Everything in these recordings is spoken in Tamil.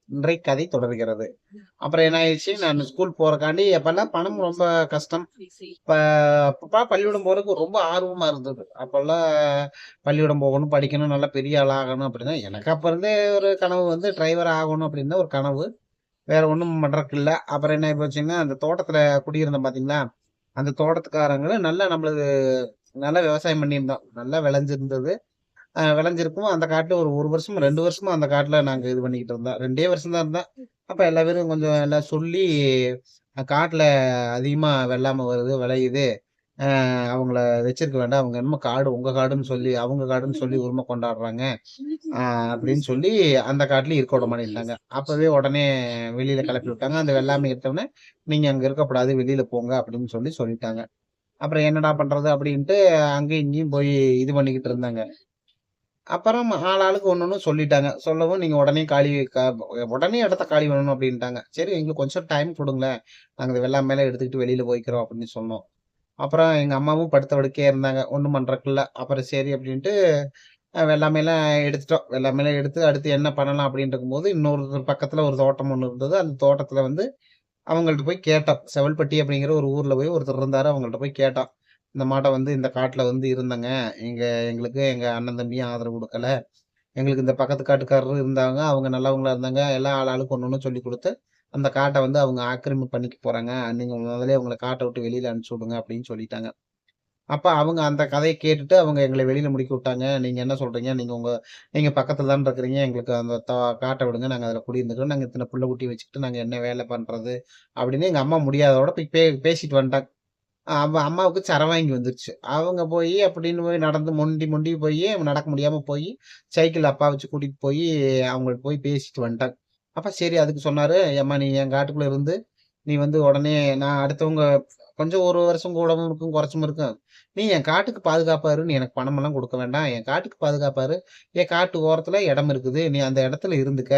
இன்றைய கதை தொடர்கிறது. அப்புறம் என்ன ஆயிடுச்சு, நான் ஸ்கூல் போறக்காண்டி அப்பல்லாம் பணம் ரொம்ப கஷ்டம். இப்ப அப்பலாம் பள்ளிக்கூடம் போறதுக்கு ரொம்ப ஆர்வமா இருந்தது. அப்பல்லாம் பள்ளிக்கூடம் போகணும், படிக்கணும், நல்லா பெரிய ஆள் ஆகணும் அப்படின்னா, எனக்கு அப்ப இருந்தே ஒரு கனவு வந்து டிரைவர் ஆகணும் அப்படின்னு தான் ஒரு கனவு. வேற ஒண்ணும் பண்றதுக்கு இல்ல. அப்புறம் என்ன ஆயி போச்சுங்கன்னா, அந்த தோட்டத்துல குடியிருந்தோம் பார்த்தீங்களா, அந்த தோட்டத்துக்காரங்களும் நல்லா நம்மளுக்கு நல்லா விவசாயம் பண்ணியிருந்தோம். நல்லா விளைஞ்சிருந்தது. விளைஞ்சிருக்கும். அந்த காட்டுல ஒரு 1 வருஷமா, 2 வருஷமா அந்த காட்டுல நாங்க இது பண்ணிக்கிட்டு இருந்தோம். 2டே வருஷம் தான் இருந்தேன். அப்ப எல்லா பேரும் கொஞ்சம் எல்லாம் சொல்லி, காட்டுல அதிகமா வெள்ளாமை வருது, விளையுது. அவங்கள வச்சிருக்க வேண்டாம். அவங்க என்னமோ காடு உங்க காடுன்னு சொல்லி, அவங்க காடுன்னு சொல்லி உரிமை கொண்டாடுறாங்க. அ அப்படின்னு சொல்லி அந்த காட்டுலயும் இருக்க விட மாட்டேன்ட்டாங்க. அப்பவே உடனே வெளியில கிளப்பி விட்டாங்க. அந்த வெள்ளாமை எடுத்தோனே, "நீங்க அங்க இருக்கக்கூடாது. வெளியில போங்க" அப்படின்னு சொல்லிட்டாங்க. அப்புறம் என்னடா பண்றது? அப்படின்ட்டு அங்கேயும் இங்கேயும் போய் இது பண்ணிக்கிட்டு இருந்தாங்க. அப்புறம் ஆளாளுக்கு ஒண்ணொண்ணு சொல்லிட்டாங்க. சொல்லவும் நீங்க உடனே உடனே இடத்த காலி பண்ணணும் அப்டின்ட்டாங்க. சரி எங்களுக்கு கொஞ்சம் டைம் குடுங்களேன். நாங்க இந்த வெள்ளாமைலாம் எடுத்துக்கிட்டு வெளியில போய்க்கிறோம் அப்படின்னு சொன்னோம். அப்புறம் எங்க அம்மாவும் படுத்த படுக்கையா இருந்தாங்க. ஒண்ணும் பண்றதுக்கு இல்ல. அப்புறம் சரி அப்டின்ட்டு வெள்ளாமைலாம் எடுத்துட்டோம். வெள்ளாமைலாம் எடுத்து அடுத்து என்ன பண்ணலாம் அப்படின்னு இருக்கும்போது, இன்னொரு பக்கத்துல ஒரு தோட்டம் ஒண்ணு இருந்தது. அந்த தோட்டத்துல வந்து அவங்கள்ட்ட போய் கேட்டோம். செவல்பட்டி அப்படிங்கிற ஒரு ஊர்ல போய் ஒருத்தர் இருந்தாரு. அவங்கள்ட்ட போய் கேட்டோம். இந்த மாட்ட வந்து இந்த காட்டுல வந்து இருந்தேங்க. எங்க எங்களுக்கு எங்க அண்ணன் தம்பியும் ஆதரவு குடுக்கல. எங்களுக்கு இந்த பக்கத்து காட்டுக்காரரும் இருந்தாங்க. அவங்க நல்லவங்களா இருந்தாங்க. எல்லாம் ஆளாளுக்கு ஒண்ணு ஒண்ணு சொல்லிக் குடுத்து, அந்த காட்ட வந்து அவங்க ஆக்கிரமிப்பு பண்ணிக்க போறாங்க. நீங்க முதல்லயே அவங்கள காட்ட விட்டு வெளியில அனுப்பிச்சு விடுங்க அப்படின்னு சொல்லிட்டாங்க. அப்ப அவங்க அந்த கதைய கேட்டுட்டு அவங்க எங்கள வெளியில முடிக்க விட்டாங்க. நீங்க என்ன சொல்றீங்க? நீங்க பக்கத்துல தான இருக்கிறீங்க. எங்களுக்கு அந்த காட்ட விடுங்க. நாங்க அதுல குடியிருந்துக்கிறோம். நாங்க இத்தன புள்ள குட்டி வச்சுக்கிட்டு நாங்க என்ன வேலை பண்றது? அப்படின்னு எங்க அம்மா முடியாதோட போய் பேசிட்டு வந்துட்டாங்க. அம்மாவுக்கு சரவாங்கி வந்துருச்சு. அவங்க அப்படின்னு போய் நடந்து மொண்டி மொண்டி நடக்க முடியாம சைக்கிள்ல அப்பா வச்சு கூட்டிட்டு அவங்கள்ட்ட போய் பேசிட்டு வந்துட்டாங்க. அப்ப சரி அதுக்கு சொன்னாரு, "ஏம்மா நீ என் காட்டுக்குள்ள இருந்து, நீ வந்து உடனே நான் அடுத்தவங்க கொஞ்சம் 1 வருஷம் கூடவும் இருக்கும், குறைச்சும் இருக்கும். நீ என் காட்டுக்கு பாதுகாப்பா இரு. நீ எனக்கு பணமெல்லாம் குடுக்க வேண்டாம். என் காட்டுக்கு பாதுகாப்பா இரு. என் காட்டு ஓரத்துல இடம் இருக்குது. நீ அந்த இடத்துல இருந்துக்க.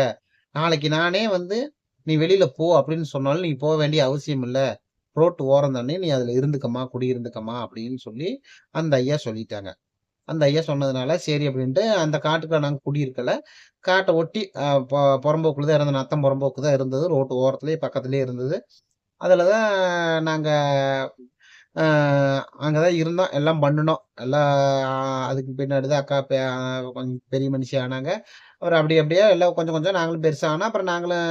நாளைக்கு நானே வந்து நீ வெளியில போ அப்படின்னு சொன்னாலும் நீ போ வேண்டிய அவசியம் இல்ல. ரோட்டு ஓரம் தானே நீ அதுல இருந்துக்கம்மா, குடியிருந்துக்கம்மா" அப்படின்னு சொல்லி அந்த ஐயா சொல்லிட்டாங்க. அந்த ஐயா சொன்னதுனால சரி அப்படின்ட்டு அந்த காட்டுக்குள்ள நாங்க குடியிருக்கல. காட்ட ஒட்டி புறம்போக்குல தான் இருந்தோம். நத்தம் புறம்போக்கு தான் இருந்தது. ரோட்டு ஓரத்திலேயே பக்கத்திலேயே இருந்தது. அதுல தான் நாங்க அ அங்க தான் இருந்தோம். எல்லாம் பண்ணுனோம். எல்லாம் அதுக்கு பின்னாடி தான் அக்கா கொஞ்சம் பெரிய மனுஷி ஆனாங்க. அப்புறம் அப்படி அப்படியே எல்லாம் கொஞ்சம் கொஞ்சம் நாங்களும் பெருசானோம். அப்புறம் நாங்களும்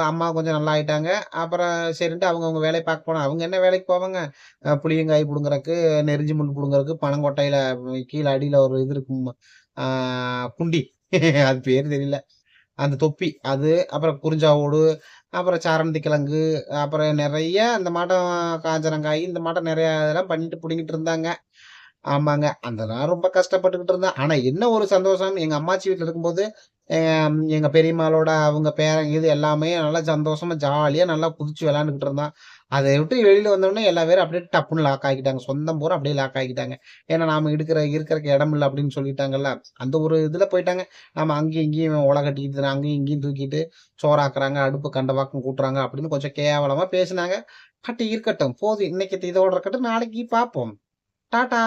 அம்மா கொஞ்சம் நல்லா ஆயிட்டாங்க. அப்புறம் சரின்ட்டு அவங்கவங்க வேலைய பார்க்க போனோம். அவங்க என்ன வேலைக்கு போவாங்க? புளியங்காய் புடுங்குறக்கு, நெரிஞ்சு முள் புடுங்குறக்கு, பனங்கொட்டையில கீழ அடியில ஒரு இது இருக்கும். ஆ குண்டி. அது பேரு தெரியல. அந்த தொப்பி அது, அப்புறம் குறிஞ்சாவோடு, அப்புறம் சாரந்தி கிழங்கு, அப்புறம் நெறைய அந்த மாட்டம் காஞ்சரங்காய், இந்த மாட்டம் நெறைய இதெல்லாம் பண்ணிட்டு புடுங்கிட்டு இருந்தாங்க. ஆமாங்க. அந்த நான் ரொம்ப கஷ்டப்பட்டுக்கிட்டு இருந்தேன். ஆனா என்ன ஒரு சந்தோஷம், எங்க அம்மாச்சி வீட்ல இருக்கும்போது, எங்க பெரியம்மாளோட அவங்க பேரன் கீது எல்லாமே நல்லா சந்தோஷமா, ஜாலியா நல்லா குதிச்சு விளையாண்டுக்கிட்டு இருந்தான். அத விட்டு வெளியில வந்தோனே எல்லா பேரும் அப்படியே டப்புன்னு லாக் ஆக்கிட்டாங்க. சொந்தம் பூரா அப்படியே லாக் ஆக்கிட்டாங்க. ஏன்னா நாம இருக்கறக்கு இடம் இல்ல அப்படின்னு சொல்லிட்டாங்கல்ல. அந்த ஒரு இதுல போயிட்டாங்க. நாம அங்கேயும் இங்கேயும் ஒல கட்டிக்கிட்டு அங்கேயும் இங்கேயும் தூக்கிட்டு சோறாக்குறாங்க, அடுப்பு கண்ட பக்கம் கூட்டுறாங்க அப்படின்னு கொஞ்சம் கேவலமா பேசுனாங்க. இருக்கட்டும். போதும் இன்னைக்கு இதோட இருக்கட்டும். நாளைக்கு பார்ப்போம். டாட்டா.